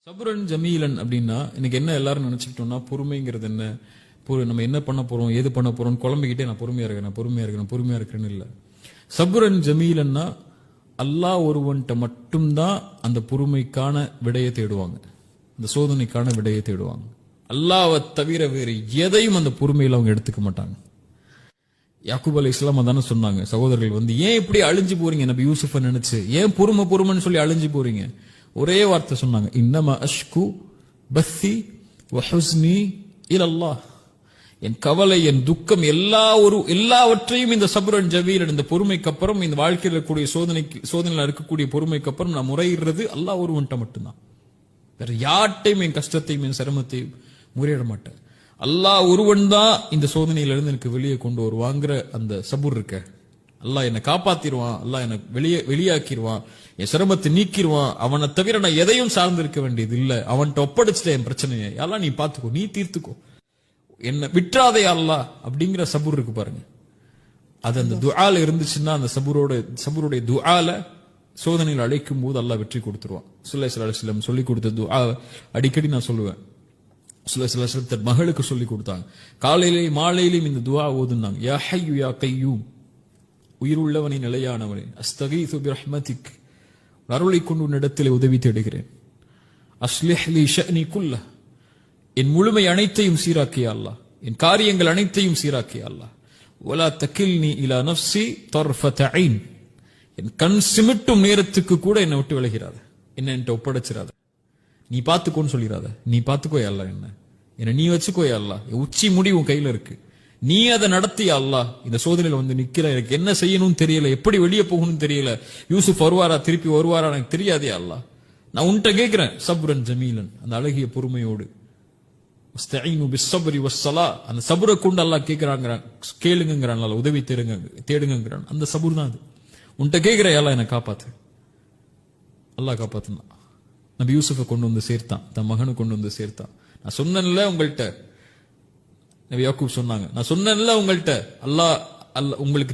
சபுரன் ஜமீலன் அப்படின்னா இன்னைக்கு என்ன எல்லாரும் நினைச்சுக்கிட்டோம்னா பொறுமைங்கிறது என்ன, நம்ம என்ன பண்ண போறோம் ஏது பண்ண போறோம் குழம்பிக்கிட்டே நான் பொறுமையா இருக்கிறேன்னு இல்ல. சபுரன் ஜமீலன்னா அல்லாஹ் ஒருவன்ட்ட மட்டும்தான் அந்த பொறுமைக்கான விடையை தேடுவாங்க, அந்த சோதனைக்கான விடையை தேடுவாங்க. அல்லாஹ்வை தவிர வேறு எதையும் அந்த பொறுமையில அவங்க எடுத்துக்க மாட்டாங்க. யாக்கூப் அலைஹிஸ்ஸலாம் அதான சொன்னாங்க, சகோதரர்கள் ஏன் இப்படி அழிஞ்சு போறீங்க நபி யூசுஃபை நினைச்சு, ஏன் பொறுமைன்னு சொல்லி அழிஞ்சு போறீங்க? ஒரே வார்த்தை சொன்னாங்க, இன்னமா அஷ்கு பஸ்ஸி வ ஹுஸ்னி இலல்லாஹ். என் கவலை என் துக்கம் எல்லாவற்றையும் இந்த சபுரன் ஜமீலன் இந்த பொறுமைக்கு அப்புறம், இந்த வாழ்க்கையில் இருக்கக்கூடிய சோதனையில் இருக்கக்கூடிய பொறுமைக்கு அப்புறம் நான் முறையிடுறது அல்லாஹ் ஒருவன்ட்ட மட்டும்தான். வேற யார்ட்டையும் என் கஷ்டத்தையும் என் சிரமத்தையும் முறையிட மாட்டேன். அல்லாஹ் ஒருவன் தான் இந்த சோதனையிலிருந்து எனக்கு வெளியே கொண்டு வருவாங்கிற அந்த சபுர் இருக்க. அல்லாஹ் என்னை காப்பாத்திடுவான், அல்லாஹ் என்னை வெளியாக்கிடுவான், என் சிரமத்தை நீக்கிடுவான். அவனை தவிர நான் எதையும் சார்ந்து இருக்க வேண்டியது இல்ல. அவன்கிட்ட ஒப்படைச்சிட்டேன் என் பிரச்சனையை, எல்லாம் நீ பாத்துக்கோ, நீ தீர்த்துக்கோ, என்ன விட்டுறாதே அல்லாஹ் அப்படிங்கிற சபுர் இருக்கு பாருங்க. அது அந்த துஆல இருந்துச்சுன்னா, அந்த சபுருடைய துஆல சோதனையில் அழைக்கும் போது அல்லாஹ் வெற்றி கொடுத்துருவான். ஸல்லல்லாஹு அலைஹி வஸல்லம் சொல்லி கொடுத்த துஆ அடிக்கடி நான் சொல்லுவேன். ஸல்லல்லாஹு அலைஹி வஸல்லம் தன் மகளுக்கு சொல்லி கொடுத்தாங்க. காலையிலேயும் மாலையிலேயும் இந்த துஆ ஓதுனாங்க. யா ஹய்யு யா கய்யூம், உயிருள்ளவனை நிலையானவனே, அஸ்தகீது பிரஹ்மதிக், அருளை கொண்டு உன்னிடத்திலே உதவி தேடுகிறேன். அஸ்லிஹ் லி ஷஅனி குல்ல, என் முழுமை அனைத்தையும் சீராக்கிய அல்லாஹ், என் காரியங்கள் அனைத்தையும் சீராக்கிய அல்லாஹ். வலா தகில்னி இலா நஃப்ஸி தர்ஃபத ஐன், என் கண் சிமிட்டும் நேரத்துக்கு கூட என்னை விட்டு விலகிறாத, என்ன ஒப்படைச்சிராத, நீ பாத்துக்கோன்னு சொல்லிடாத, நீ பாத்துக்கோயா அல்லாஹ், என்ன நீ வச்சுக்கோயா அல்லாஹ், உச்சி முடி உன் கையில இருக்கு, நீ அதை நடத்திய அல்லாஹ். இந்த சோதனையில நிக்கிற, எனக்கு என்ன செய்யணும்னு தெரியல, எப்படி வெளியே போகணும்னு தெரியல, யூசுப் வருவாரா திருப்பி வருவாரா எனக்கு தெரியாதே அல்லாஹ், நான் உன்கிட்ட கேட்கிறேன். சப்ரன் ஜமீலன், அந்த அழகிய பொறுமையோடு, அந்த சபுரை கொண்டு அல்லாஹ் கேளுங்கிறான், உதவி தேடுங்கிறான். அந்த சபுர் தான் அது. உன்கிட்ட கேட்கிற அல்லாஹ் என்ன காப்பாத்து, அல்லாஹ் காப்பாத்துனா. நபி யூசுஃபை கொண்டு வந்து சேர்த்தான், தன் மகனு கொண்டு வந்து சேர்த்தான். நான் சொன்னேன்ல உங்கள்கிட்ட, நபி யாக்கூப் சொன்னாங்க, நான் சொன்னேன்ல உங்கள்கிட்ட, அல்லாஹ் உங்களுக்கு